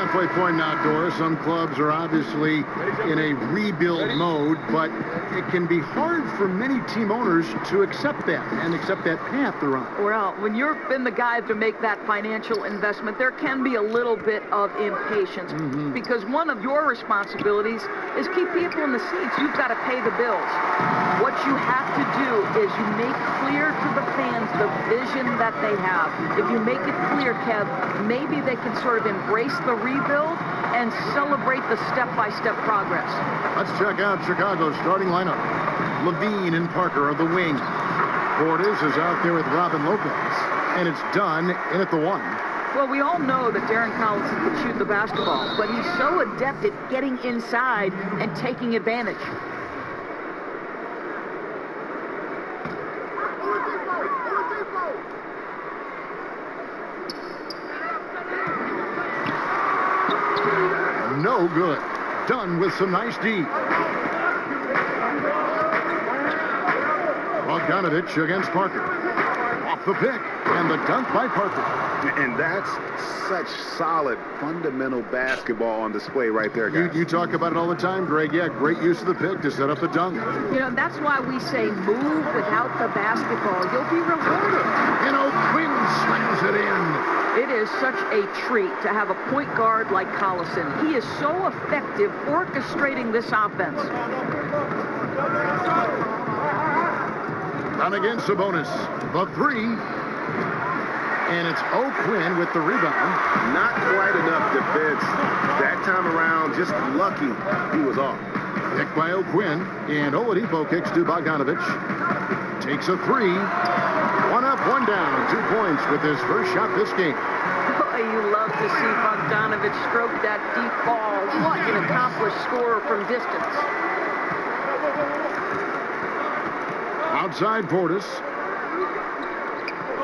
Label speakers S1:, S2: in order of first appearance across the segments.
S1: halfway point now, Doris. Some clubs are obviously in a rebuild mode, but it can be hard for many team owners to accept that and accept that path they're on.
S2: Well, when you've been the guy to make that financial investment, there can be a little bit of impatience because one of your responsibilities is keep people in the seats. You've got to pay the bills. What you have to do is you make clear to the fans the vision that they have. If you make it clear, Kev, maybe they can sort of embrace the rebuild and celebrate the step-by-step progress.
S1: Let's check out Chicago's starting lineup. Levine and Parker are the wings. Portis is out there with Robin Lopez, and it's Dunn in at the 1.
S2: Well, we all know that Darren Collison can shoot the basketball, but he's so adept at getting inside and taking advantage.
S1: No good. Dunn with some nice D. Bogdanovich against Parker. Off the pick, and the dunk by Parker.
S3: And that's such solid, fundamental basketball on display right there, guys.
S1: You talk about it all the time, Greg. Yeah, great use of the pick to set up the dunk.
S2: You know, that's why we say move without the basketball. You'll be rewarded.
S1: And O'Quinn slams it in.
S2: It is such a treat to have a point guard like Collison. He is so effective orchestrating this offense.
S1: Down against Sabonis. The 3. And it's O'Quinn with the rebound.
S3: Not quite enough defense that time around. Just lucky he was off.
S1: Picked by O'Quinn. And Oladipo kicks to Bogdanovich. Takes a 3. 1 up, 1 down. 2 points with his first shot this game.
S2: Boy, you love to see Bogdanovich stroke that deep ball. What an accomplished scorer from distance.
S1: Outside Portis.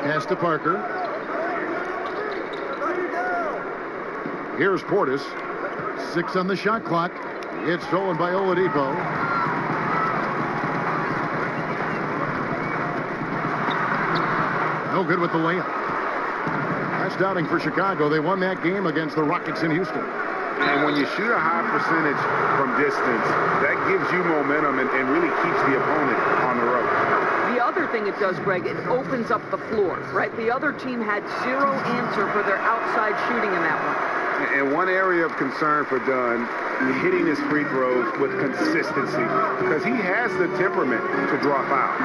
S1: Pass to Parker. Here's Portis. 6 on the shot clock. It's stolen by Oladipo. No good with the layup. That's Downing for Chicago. They won that game against the Rockets in Houston.
S3: And when you shoot a high percentage from distance, that gives you momentum and really keeps the opponent on the road.
S2: The other thing it does, Greg, it opens up the floor, right? The other team had zero answer for their outside shooting in that one.
S3: And one area of concern for Dunn, hitting his free throws with consistency, because he has the temperament to draw fouls.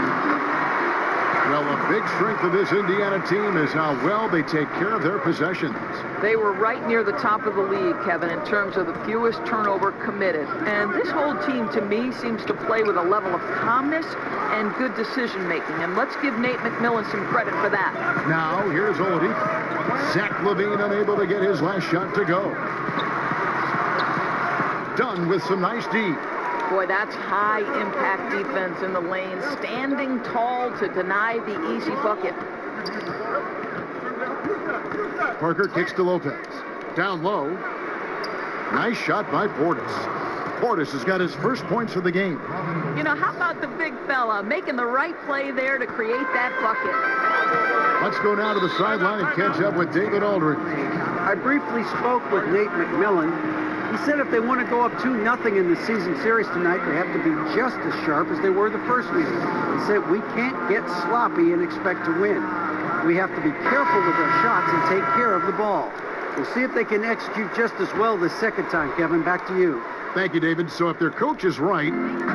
S1: Well, a big strength of this Indiana team is how well they take care of their possessions.
S2: They were right near the top of the league, Kevin, in terms of the fewest turnover committed. And this whole team, to me, seems to play with a level of calmness and good decision-making. And let's give Nate McMillan some credit for that.
S1: Now, here's Oladipo. Zach LaVine unable to get his last shot to go. Dunn with some nice D.
S2: Boy, that's high-impact defense in the lane, standing tall to deny the easy bucket.
S1: Parker kicks to Lopez. Down low. Nice shot by Portis. Portis has got his first points of the game.
S2: You know, how about the big fella making the right play there to create that bucket?
S1: Let's go now to the sideline and catch up with David Aldridge.
S4: I briefly spoke with Nate McMillan. He said if they want to go up 2-0 in the season series tonight, they have to be just as sharp as they were the first meeting. He said we can't get sloppy and expect to win. We have to be careful with our shots and take care of the ball. We'll see if they can execute just as well the second time. Kevin, back to you.
S1: Thank you, David. So if their coach is right,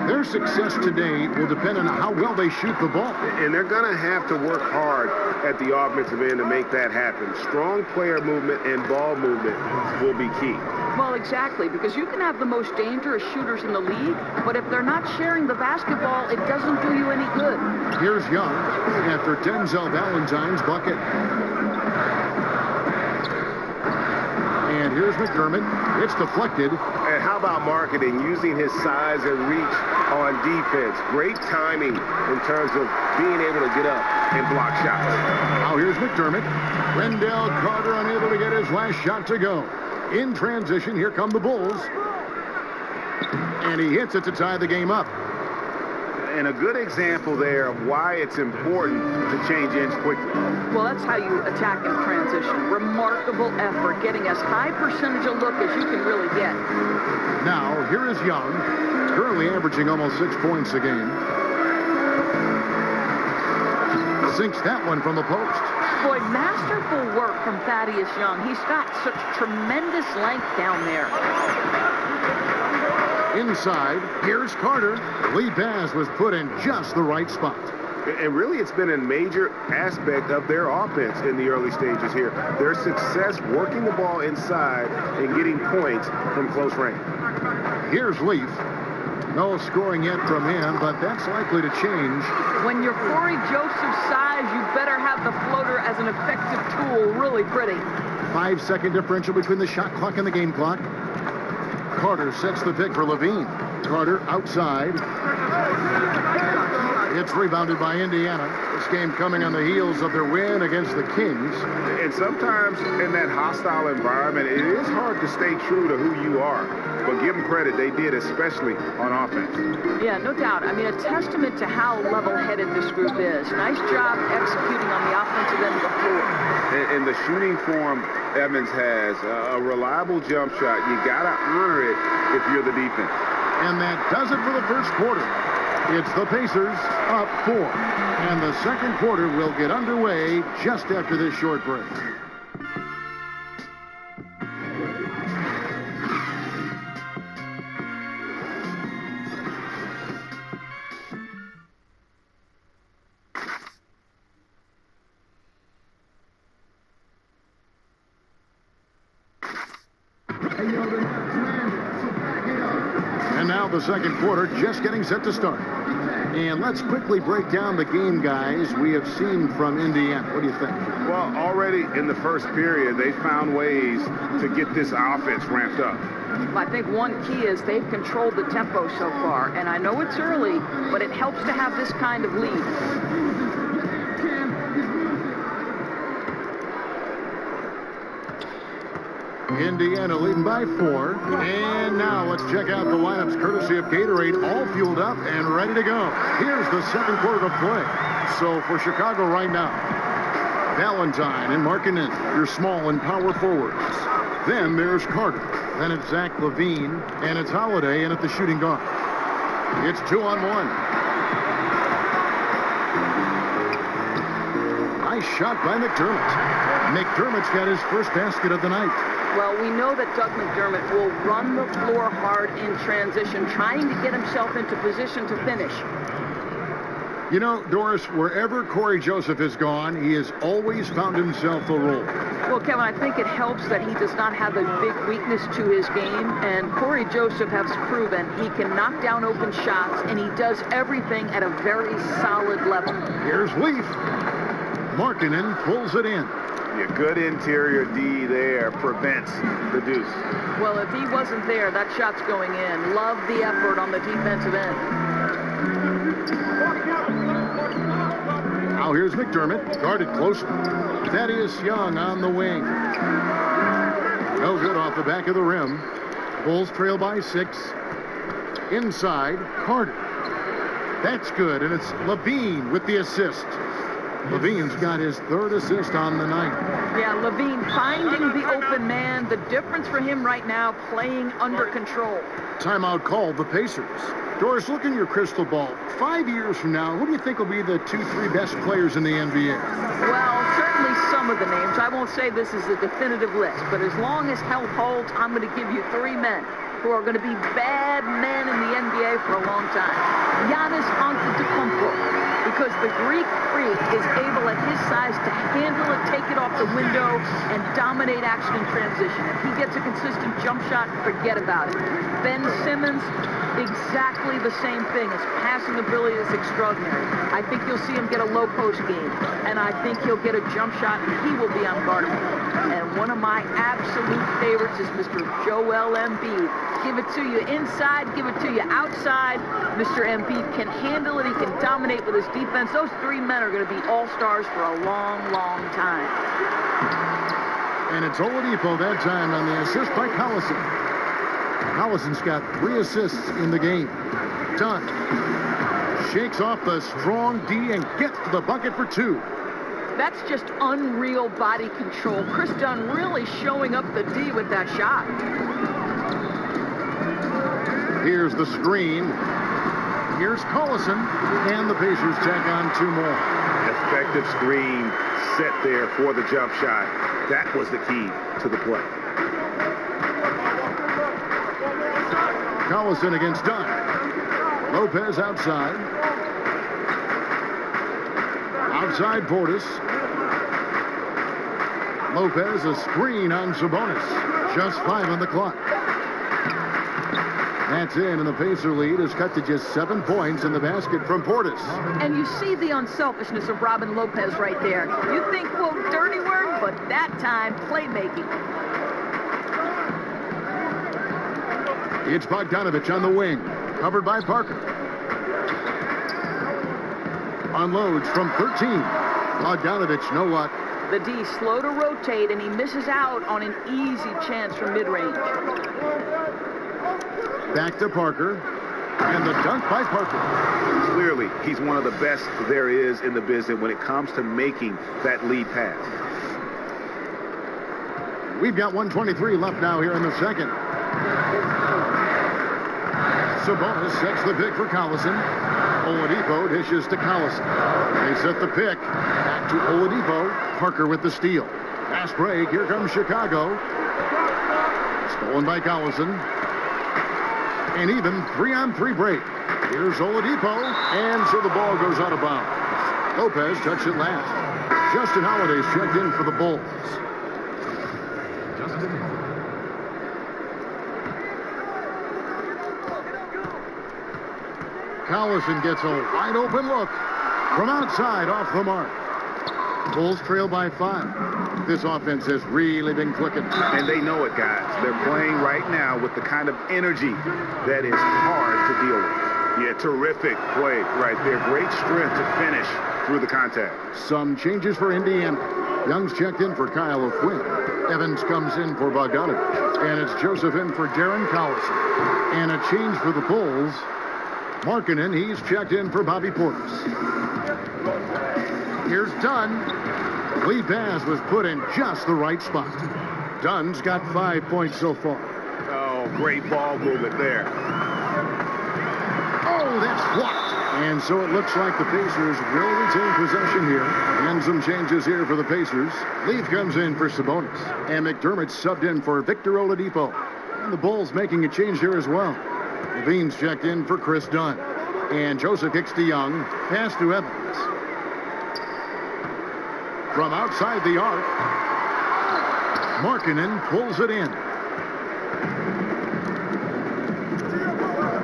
S1: their success today will depend on how well they shoot the ball.
S3: And they're going to have to work hard at the offensive end to make that happen. Strong player movement and ball movement will be key.
S2: Well, exactly, because you can have the most dangerous shooters in the league, but if they're not sharing the basketball, it doesn't do you any good.
S1: Here's Young after Denzel Valentine's bucket. And here's McDermott. It's deflected.
S3: And how about marketing, using his size and reach on defense? Great timing in terms of being able to get up and block shots.
S1: Now here's McDermott. Wendell Carter unable to get his last shot to go. In transition, here come the Bulls. And he hits it to tie the game up.
S3: And a good example there of why it's important to change ends quickly.
S2: Well, that's how you attack in transition. Remarkable effort, getting as high percentage a look as you can really get.
S1: Now, here is Young, currently averaging almost 6 points a game. Sinks that one from the post.
S2: Boy, masterful work from Thaddeus Young. He's got such tremendous length down there.
S1: Inside, here's Carter. Lee Baz was put in just the right spot.
S3: And really, it's been a major aspect of their offense in the early stages here. Their success working the ball inside and getting points from close range.
S1: Here's Leaf. No scoring yet from him, but that's likely to change.
S2: When you're Corey Joseph's size, you better have the floater as an effective tool. Really pretty.
S1: 5-second differential between the shot clock and the game clock. Carter sets the pick for Levine. Carter outside. It's rebounded by Indiana. This game coming on the heels of their win against the Kings.
S3: And sometimes in that hostile environment, it is hard to stay true to who you are. But give them credit, they did, especially on offense.
S2: Yeah, no doubt. I mean, a testament to how level-headed this group is. Nice job executing on the offensive end of the floor.
S3: And the shooting form Evans has, a reliable jump shot, you got to honor it if you're the defense.
S1: And that does it for the first quarter. It's the Pacers up 4. And the second quarter will get underway just after this short break. And now the second quarter just getting set to start. And let's quickly break down the game, guys, we have seen from Indiana. What do you think?
S3: Well, already in the first period, they found ways to get this offense ramped up.
S2: I think one key is they've controlled the tempo so far. And I know it's early, but it helps to have this kind of lead.
S1: Indiana leading by 4. And now let's check out the lineups courtesy of Gatorade, all fueled up and ready to go. Here's the second quarter of play. So for Chicago right now, Valentine and Markkanen, your small and power forwards. Then there's Carter. Then it's Zach LaVine, and it's Holiday in at the shooting guard. It's 2-on-1. Nice shot by McDermott. McDermott's got his first basket of the night.
S2: Well, we know that Doug McDermott will run the floor hard in transition, trying to get himself into position to finish.
S1: You know, Doris, wherever Corey Joseph has gone, he has always found himself a role.
S2: Well, Kevin, I think it helps that he does not have a big weakness to his game, and Corey Joseph has proven he can knock down open shots, and he does everything at a very solid level.
S1: Here's Leaf. Markkanen pulls it in.
S3: Yeah, good interior D there prevents the deuce.
S2: Well, if he wasn't there, that shot's going in. Love the effort on the defensive end.
S1: Now here's McDermott, guarded closely. Thaddeus Young on the wing. No good off the back of the rim. Bulls trail by 6. Inside, Carter. That's good, and it's Levine with the assist. Levine's got his third assist on the night.
S2: Yeah, Levine finding the open man. The difference for him right now, playing under control.
S1: Timeout called the Pacers. Doris, look in your crystal ball. 5 years from now, who do you think will be the 2-3 best players in the NBA?
S2: Well, certainly some of the names. I won't say this is a definitive list, but as long as health holds, I'm going to give you 3 men who are going to be bad men in the NBA for a long time. Giannis Antetokounmpo, because the Greek freak is able at his size to handle it, take it off the window, and dominate action in transition. If he gets a consistent jump shot, forget about it. Ben Simmons, exactly the same thing. His passing ability is extraordinary. I think you'll see him get a low post game, and I think he'll get a jump shot, and he will be unguardable. And one of my absolute favorites is Mr. Joel Embiid. Give it to you inside, give it to you outside. Mr. Embiid can handle it. He can dominate with his defense. Those 3 men are going to be all-stars for a long, long time.
S1: And it's Oladipo that time on the assist by Collison. Collison's got 3 assists in the game. Dunn shakes off the strong D and gets to the bucket for 2.
S2: That's just unreal body control. Chris Dunn really showing up the D with that shot.
S1: Here's the screen. Here's Collison, and the Pacers tack on 2 more.
S3: Effective screen set there for the jump shot. That was the key to the play.
S1: Collison against Dunn. Lopez outside. Outside Portis. Lopez a screen on Sabonis. Just 5 on the clock. That's in, and the Pacer lead is cut to just 7 points in the basket from Portis.
S2: And you see the unselfishness of Robin Lopez right there. You think, quote, dirty word, but that time, playmaking.
S1: It's Bogdanovich on the wing, covered by Parker. Unloads from 13. Bogdanovich, no luck.
S2: The D slow to rotate, and he misses out on an easy chance from mid-range.
S1: Back to Parker. And the dunk by Parker.
S3: Clearly, he's one of the best there is in the business when it comes to making that lead pass.
S1: We've got 1:23 left now here in the second. Sabonis sets the pick for Collison. Oladipo dishes to Collison. They set the pick. Back to Oladipo. Parker with the steal. Fast break. Here comes Chicago. Stolen by Collison. And even 3-on-3 break. Here's Oladipo. And so the ball goes out of bounds. Lopez touched it last. Justin Holiday's checked in for the Bulls. Collison gets a wide open look from outside off the mark. Bulls trail by 5. This offense has really been clicking.
S3: And they know it, guys. They're playing right now with the kind of energy that is hard to deal with. Yeah, terrific play right there. Great strength to finish through the contact.
S1: Some changes for Indiana. Young's checked in for Kyle O'Quinn. Evans comes in for Bogdanovich. And it's Joseph in for Darren Collison. And a change for the Bulls. Markkanen, he's checked in for Bobby Portis. Here's Dunn. Lead pass was put in just the right spot. Dunn's got 5 points so far.
S3: Oh, great ball movement there.
S1: Oh, that's blocked. And so it looks like the Pacers will retain possession here. And some changes here for the Pacers. Leaf comes in for Sabonis. And McDermott subbed in for Victor Oladipo. And the Bulls making a change here as well. Levine's checked in for Chris Dunn. And Joseph kicks to Young. Pass to Evans. From outside the arc, Markkanen pulls it in.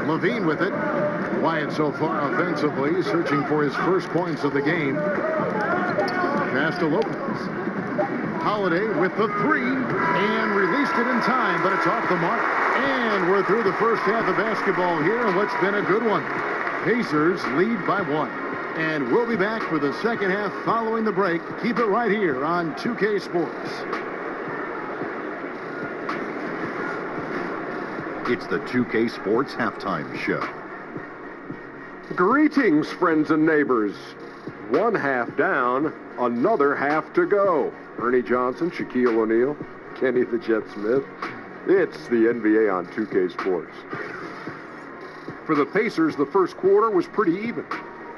S1: Levine with it. Wyatt so far offensively, searching for his first points of the game. Pass to Lopez. Holiday with the 3 and released it in time, but it's off the mark. And we're through the first half of basketball here, and what's been a good one. Pacers lead by 1. And we'll be back for the second half following the break. Keep it right here on 2K Sports.
S5: It's the 2K Sports Halftime Show.
S6: Greetings, friends and neighbors. 1 half down, another half to go. Ernie Johnson, Shaquille O'Neal, Kenny the Jet Smith. It's the NBA on 2K Sports. For the Pacers, the first quarter was pretty even.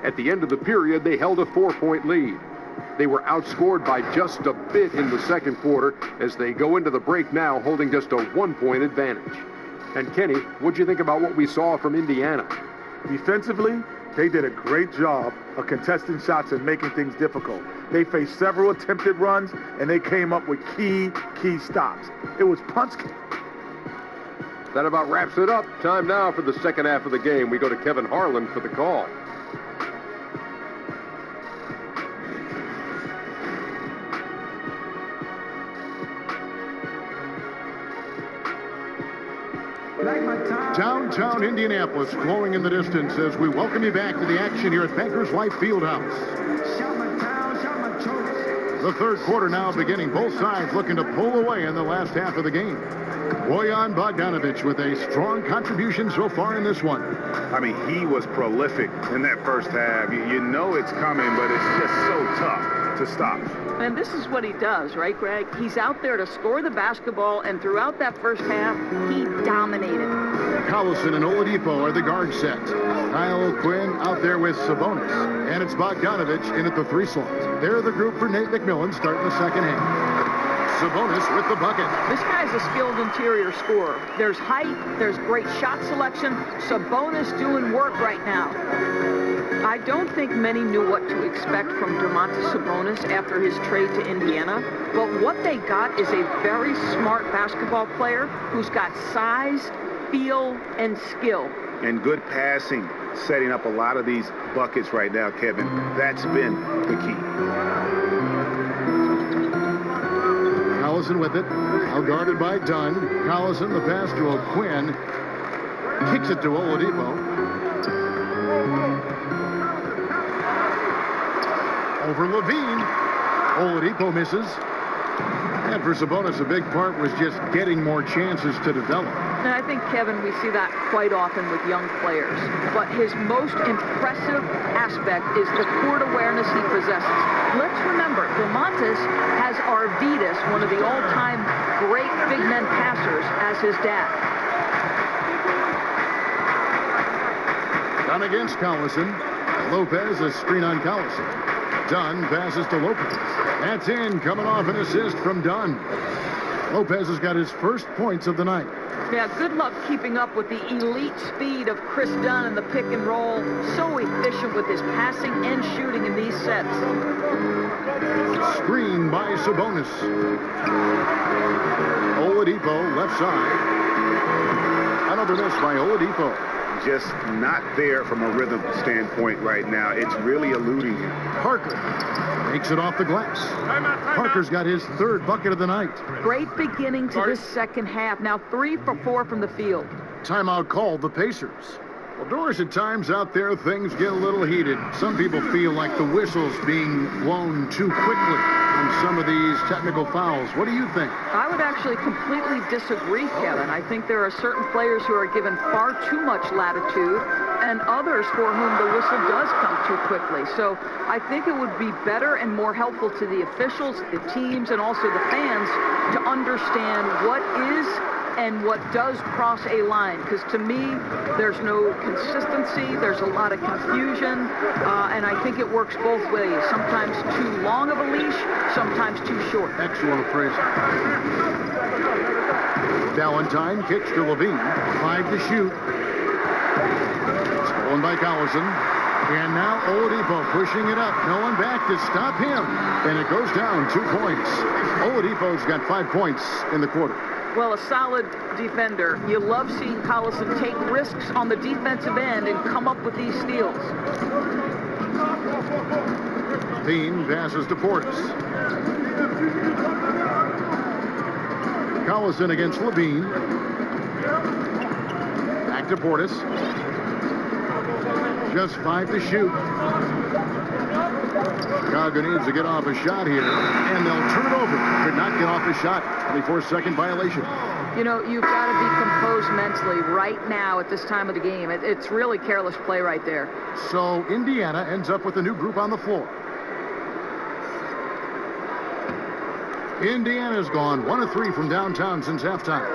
S6: At the end of the period, they held a 4-point lead. They were outscored by just a bit in the second quarter as they go into the break now holding just a 1-point advantage. And Kenny, what'd you think about what we saw from Indiana?
S7: Defensively, they did a great job of contesting shots and making things difficult. They faced several attempted runs, and they came up with key stops. It was punch.
S6: That about wraps it up. Time now for the second half of the game. We go to Kevin Harlan for the call.
S1: Downtown Indianapolis flowing in the distance as we welcome you back to the action here at Bankers Life Fieldhouse. The third quarter now beginning. Both sides looking to pull away in the last half of the game. Bojan Bogdanovic with a strong contribution so far in this one.
S3: I mean, he was prolific in that first half. You know it's coming, but it's just so tough to stop.
S2: And this is what he does, right, Greg? He's out there to score the basketball, and throughout that first half, he dominated.
S1: Collison and Oladipo are the guard set. Kyle Quinn out there with Sabonis. And it's Bogdanovic in at the 3 slot. They're the group for Nate McMillan starting the second half. Sabonis with the bucket.
S2: This guy's a skilled interior scorer. There's height, there's great shot selection. Sabonis doing work right now. I don't think many knew what to expect from Domantas Sabonis after his trade to Indiana, but what they got is a very smart basketball player who's got size, feel, and skill.
S3: And good passing, setting up a lot of these buckets right now, Kevin. That's been the key.
S1: Collison with it. Now guarded by Dunn. Collison, the pass to O'Quinn. Kicks it to Oladipo. Over Levine. Oladipo misses. And for Sabonis, a big part was just getting more chances to develop.
S2: And I think, Kevin, we see that quite often with young players. But his most impressive aspect is the court awareness he possesses. Let's remember, Domantas has Arvydas, one of the all-time great big men passers, as his dad.
S1: Dunn against Collison. Lopez, a screen on Collison. Dunn passes to Lopez. That's in, coming off an assist from Dunn. Lopez has got his first points of the night.
S2: Yeah, good luck keeping up with the elite speed of Chris Dunn in the pick and roll. So efficient with his passing and shooting in these sets.
S1: Screen by Sabonis. Oladipo, left side. Another miss by Oladipo.
S3: Just not there from a rhythm standpoint right now. It's really eluding him.
S1: Parker makes it off the glass. Parker's got his third bucket of the night.
S2: Great beginning to this second half. Now 3 for 4 from the field.
S1: Timeout called the Pacers. Well, Doris, at times out there, things get a little heated. Some people feel like the whistle's being blown too quickly on some of these technical fouls. What do you think?
S2: I would actually completely disagree, Kevin. I think there are certain players who are given far too much latitude and others for whom the whistle does come too quickly. So I think it would be better and more helpful to the officials, the teams, and also the fans to understand what is and what does cross a line, because to me there's no consistency, there's a lot of confusion, and I think it works both ways. Sometimes too long of a leash, sometimes too short.
S1: Excellent phrasing. Valentine kicks to Levine. 5 to shoot. Stolen by Collison. And now Oladipo pushing it up. No one back to stop him. And it goes down 2 points. Oladipo's got 5 points in the quarter.
S2: Well, a solid defender. You love seeing Collison take risks on the defensive end and come up with these steals.
S1: Bean passes to Portis. Collison against Levine. Back to Portis. Just 5 to shoot. Chicago needs to get off a shot here, and they'll turn it over. Could not get off a shot. 24-second violation.
S2: You know, you've got to be composed mentally right now at this time of the game. It's really careless play right there.
S1: So Indiana ends up with a new group on the floor. Indiana's gone 1 of 3 from downtown since halftime.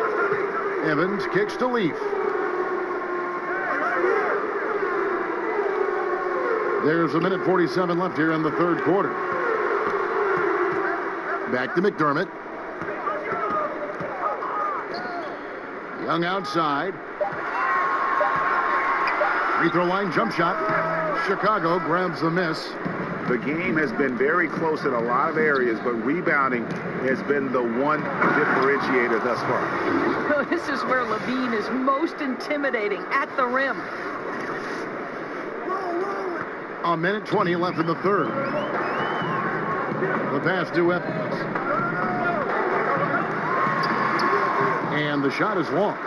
S1: Evans kicks to Leaf. There's 1:47 left here in the third quarter. Back to McDermott. Young outside. Free throw line jump shot. Chicago grabs the miss.
S3: The game has been very close in a lot of areas, but rebounding has been the one differentiator thus far.
S2: This is where Levine is most intimidating, at the rim.
S1: 1:20 left in the third. The pass to Evans. And the shot is long.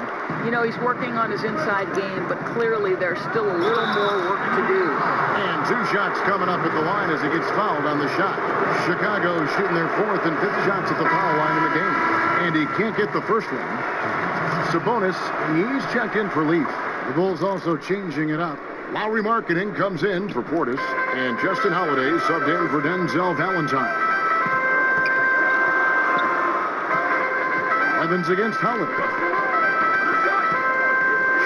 S2: You know, he's working on his inside game, but clearly there's still a little more work to do.
S1: And 2 shots coming up at the line as he gets fouled on the shot. Chicago shooting their 4th and 5th shots at the foul line in the game. And he can't get the first one. Sabonis, he's checked in for Leaf. The Bulls also changing it up. Lauri Markkanen comes in for Portis. And Justin Holiday subbed in for Denzel Valentine. Evans against Holiday.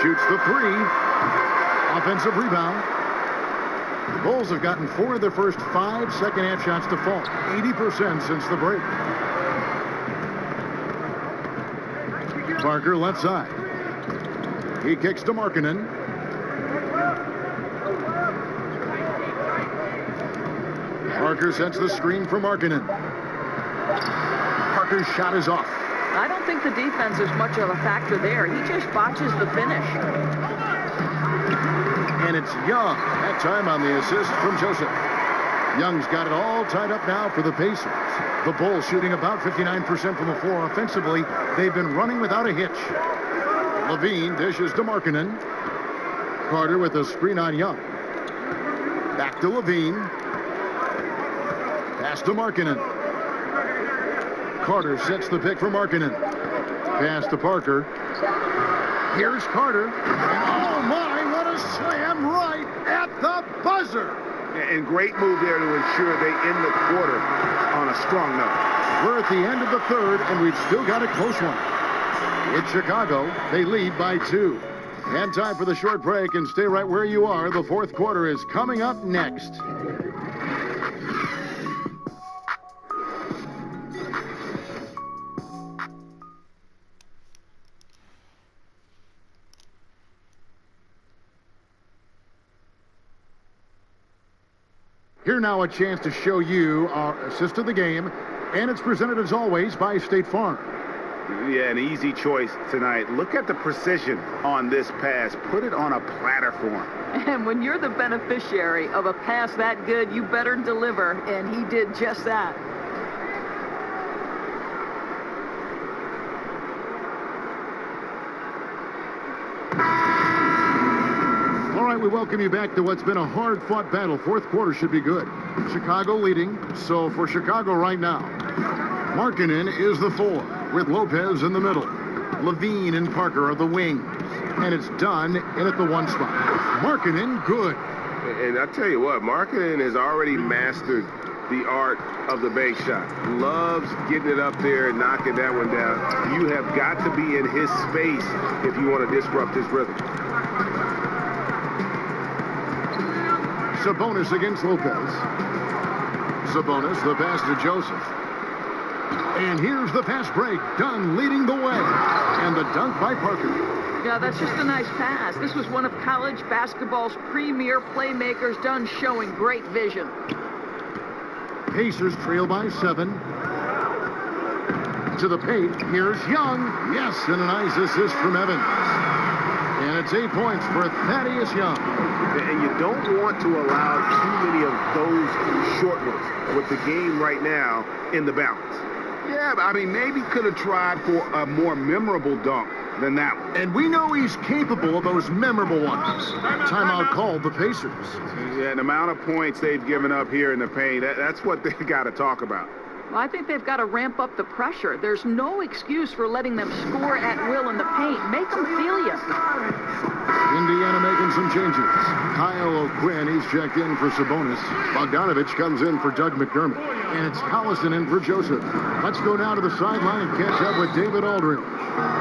S1: Shoots the 3. Offensive rebound. The Bulls have gotten 4 of their first 5 second-half shots to fall. 80% since the break. Parker left side. He kicks to Markkanen. Parker sets the screen for Markkanen. Parker's shot is off.
S2: I don't think the defense is much of a factor there. He just botches the finish.
S1: And it's Young that time on the assist from Joseph. Young's got it all tied up now for the Pacers. The Bulls shooting about 59% from the floor offensively. They've been running without a hitch. Levine dishes to Markkanen. Carter with a screen on Young. Back to Levine. Pass to Markkanen. Carter sets the pick for Markkanen. Pass to Parker. Here's Carter. Oh my, what a slam right at the buzzer.
S3: And great move there to ensure they end the quarter on a strong note.
S1: We're at the end of the 3rd, and we've still got a close one. It's Chicago. They lead by 2. And time for the short break, and stay right where you are. The 4th quarter is coming up next. Here now a chance to show you our assist of the game, and it's presented as always by State Farm.
S3: Yeah, an easy choice tonight. Look at the precision on this pass. Put it on a platter for him.
S2: And when you're the beneficiary of a pass that good, you better deliver, and he did just that.
S1: All right, we welcome you back to what's been a hard-fought battle. 4th quarter should be good. Chicago leading, so for Chicago right now, Markkanen is the 4, with Lopez in the middle. Levine and Parker are the wings, and it's done in at the 1 spot. Markkanen, good.
S8: And I tell you what, Markkanen has already mastered the art of the bank shot. Loves getting it up there and knocking that one down. You have got to be in his space if you want to disrupt his rhythm.
S1: Sabonis against Lopez. Sabonis, the pass to Joseph. And here's the fast break. Dunn leading the way. And the dunk by Parker.
S2: Yeah, that's just a nice pass. This was one of college basketball's premier playmakers. Dunn showing great vision.
S1: Pacers trail by 7. To the paint. Here's Young. Yes, and a nice assist from Evans. And it's 8 points for Thaddeus Young.
S3: And you don't want to allow too many of those short ones with the game right now in the balance. Yeah, I mean, maybe could have tried for a more memorable dunk than that one.
S1: And we know he's capable of those memorable ones. Timeout called the Pacers.
S3: Yeah, the amount of points they've given up here in the paint, that's what they got to talk about.
S2: Well, I think they've got to ramp up the pressure. There's no excuse for letting them score at will in the paint. Make them feel you.
S1: Indiana making some changes. Kyle O'Quinn, he's checked in for Sabonis. Bogdanovich comes in for Doug McDermott. And it's Collison in for Joseph. Let's go down to the sideline and catch up with David Aldridge.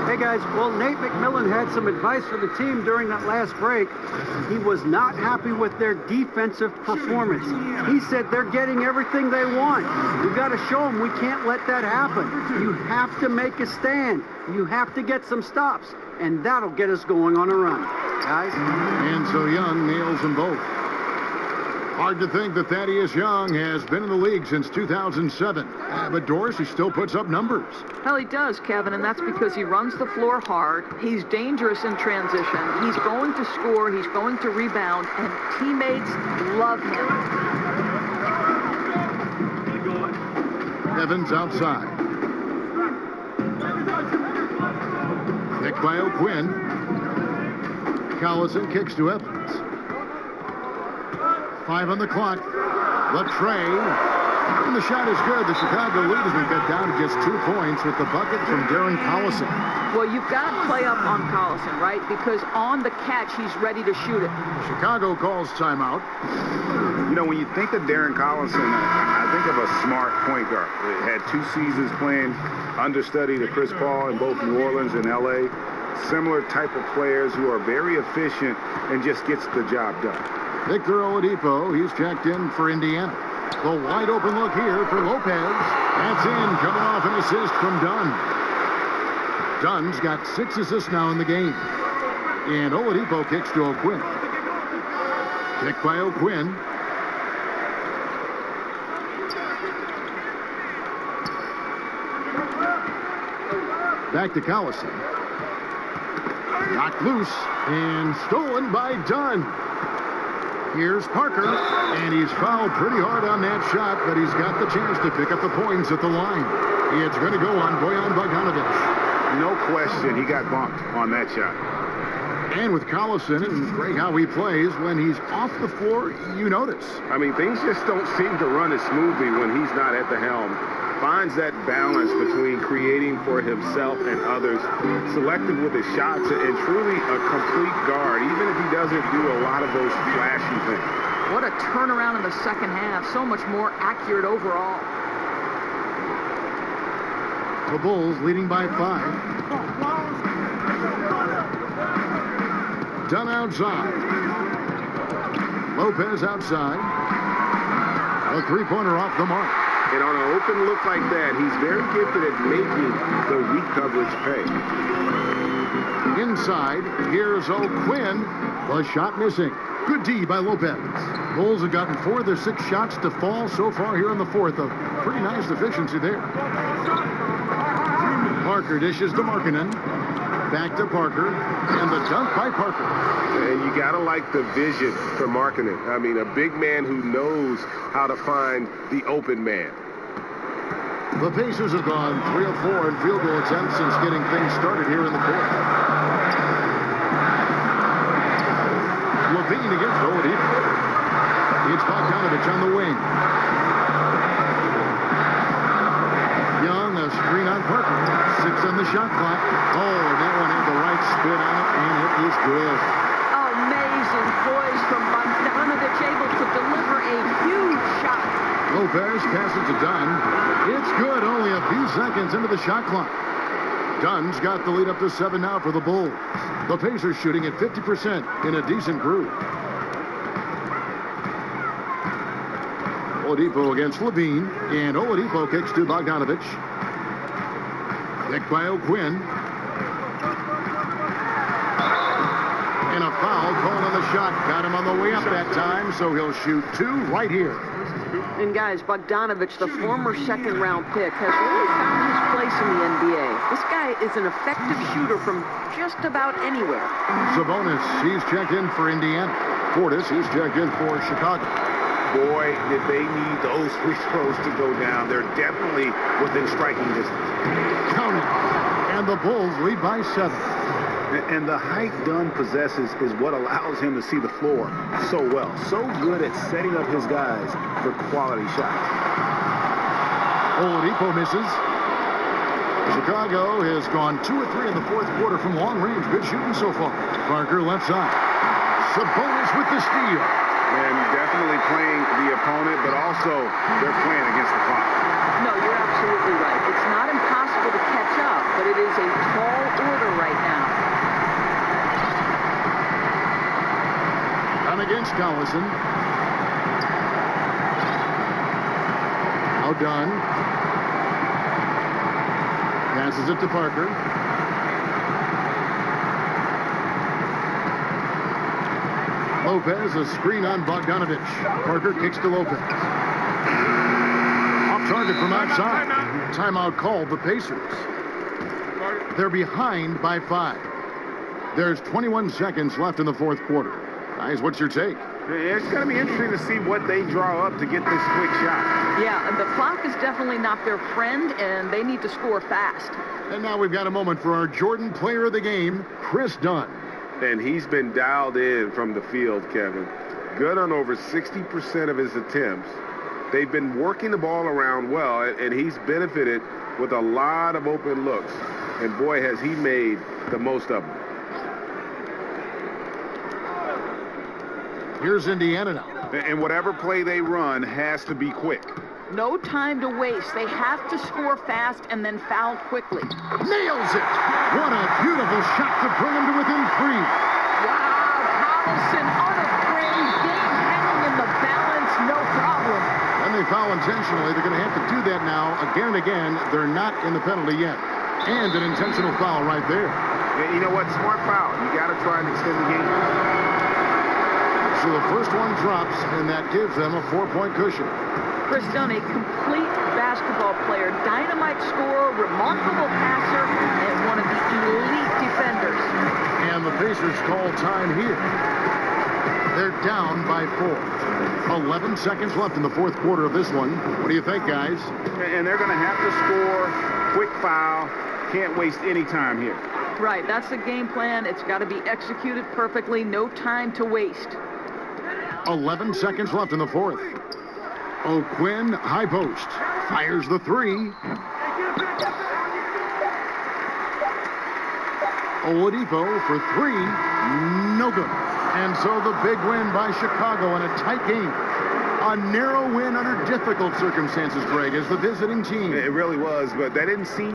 S4: Hey, guys. Well, Nate McMillan had some advice for the team during that last break. He was not happy with their defensive performance. He said they're getting everything they want. We've got to show them we can't let that happen. You have to make a stand. You have to get some stops. And that'll get us going on a run, guys.
S1: And so Young nails them both. Hard to think that Thaddeus Young has been in the league since 2007. But Doris, he still puts up numbers.
S2: Well, he does, Kevin, and that's because he runs the floor hard. He's dangerous in transition. He's going to score. He's going to rebound. And teammates love him.
S1: Evans outside. Picked by O'Quinn. Collison kicks to Evans. 5 on the clock. Latrey And the shot is good. The Chicago lead has been cut down to just 2 points with the bucket from Darren Collison.
S2: Well, you've got to play up on Collison, right? Because on the catch, he's ready to shoot it.
S1: Chicago calls timeout.
S3: You know, when you think of Darren Collison, I think of a smart point guard. Had 2 seasons playing understudy to Chris Paul in both New Orleans and L.A. Similar type of players who are very efficient and just gets the job done.
S1: Victor Oladipo, he's checked in for Indiana. The wide open look here for Lopez. That's in, coming off an assist from Dunn. Dunn's got 6 assists now in the game. And Oladipo kicks to O'Quinn. Kick by O'Quinn. Back to Collison. Knocked loose and stolen by Dunn. Here's Parker, and he's fouled pretty hard on that shot, but he's got the chance to pick up the points at the line. It's going to go on Bojan Bogdanovic.
S3: No question, he got bumped on that shot.
S1: And with Collison, and great how he plays, when he's off the floor, you notice.
S8: I mean, things just don't seem to run as smoothly when he's not at the helm. Finds that balance between creating for himself and others, selective with his shots, and truly a complete guard, even if he doesn't do a lot of those flashy things.
S2: What a turnaround in the second half. So much more accurate overall.
S1: The Bulls leading by 5. Dunn outside. Lopez outside. A 3-pointer off the mark.
S8: And on an open look like that, he's very gifted at making the weak coverage pay.
S1: Inside, here's O'Quinn. The shot missing. Good D by Lopez. Bulls have gotten 4 of their 6 shots to fall so far here in the fourth. A pretty nice efficiency there. Parker dishes to Markkanen. Back to Parker. And the dunk by Parker.
S8: And you got to like the vision for Markkanen. I mean, a big man who knows how to find the open man.
S1: The Pacers have gone 3 of 4 in field goal attempts since getting things started here in the fourth. Levine against Oladipo. It's Bogdanovic on the wing. Young, a screen on Parker. 6 on the shot clock. Oh, and that one had the right spin on it, and it is good.
S2: Amazing poise from Bogdanovic, able to deliver a huge shot.
S1: Lopez passes to Dunn. It's good, only a few seconds into the shot clock. Dunn's got the lead up to 7 now for the Bulls. The Pacers shooting at 50% in a decent group. Oladipo against Levine, and Oladipo kicks to Bogdanovic. Kick by O'Quinn. And a foul called on the shot. Got him on the way up that time, so he'll shoot 2 right here.
S2: And guys, Bogdanovic, the former second-round pick, has really found his place in the NBA. This guy is an effective shooter from just about anywhere.
S1: Sabonis, he's checked in for Indiana. Portis, he's checked in for Chicago.
S8: Boy, did they need those free throws to go down. They're definitely within striking distance.
S1: Count it. And the Bulls lead by 7.
S3: And the height Dunn possesses is what allows him to see the floor so well. So good at setting up his guys for quality shots.
S1: Oladipo misses. Chicago has gone 2 of 3 in the fourth quarter from long range. Good shooting so far. Parker left side. Sabonis with the steal.
S3: And definitely playing the opponent, but also they're playing against the clock.
S2: No, you're absolutely right. It's not impossible to catch up, but it is a tall order right now.
S1: Against Collison. Now Dunn. Passes it to Parker. Lopez, a screen on Bogdanovic. Parker kicks to Lopez. Off target from outside. Timeout called the Pacers. They're behind by 5. There's 21 seconds left in the fourth quarter. Guys, what's your take?
S3: It's going to be interesting to see what they draw up to get this quick shot.
S2: Yeah, and the clock is definitely not their friend, and they need to score fast.
S1: And now we've got a moment for our Jordan player of the game, Chris Dunn.
S8: And he's been dialed in from the field, Kevin. Good on over 60% of his attempts. They've been working the ball around well, and he's benefited with a lot of open looks. And boy, has he made the most of them.
S1: Here's Indiana now.
S3: And whatever play they run has to be quick.
S2: No time to waste. They have to score fast and then foul quickly.
S1: Nails it. What a beautiful shot to bring him to within 3.
S2: Wow, Collison unafraid, game hanging in the balance, no problem.
S1: And they foul intentionally. They're going to have to do that now again and again. They're not in the penalty yet. And an intentional foul right there.
S3: Yeah, you know what? Smart foul. You got to try and extend the game.
S1: So the first one drops, and that gives them a 4-point cushion.
S2: Chris Dunn, a complete basketball player, dynamite scorer, remarkable passer, and one of the elite defenders.
S1: And the Pacers call time here. They're down by 4. 11 seconds left in the fourth quarter of this one. What do you think, guys?
S3: And they're going to have to score. Quick foul. Can't waste any time here.
S2: Right, that's the game plan. It's got to be executed perfectly. No time to waste.
S1: 11 seconds left in the fourth. O'Quinn, high post. Fires the 3. Oladipo for 3. No good. And so the big win by Chicago in a tight game. A narrow win under difficult circumstances, Greg, as the visiting team.
S3: It really was, but that didn't seem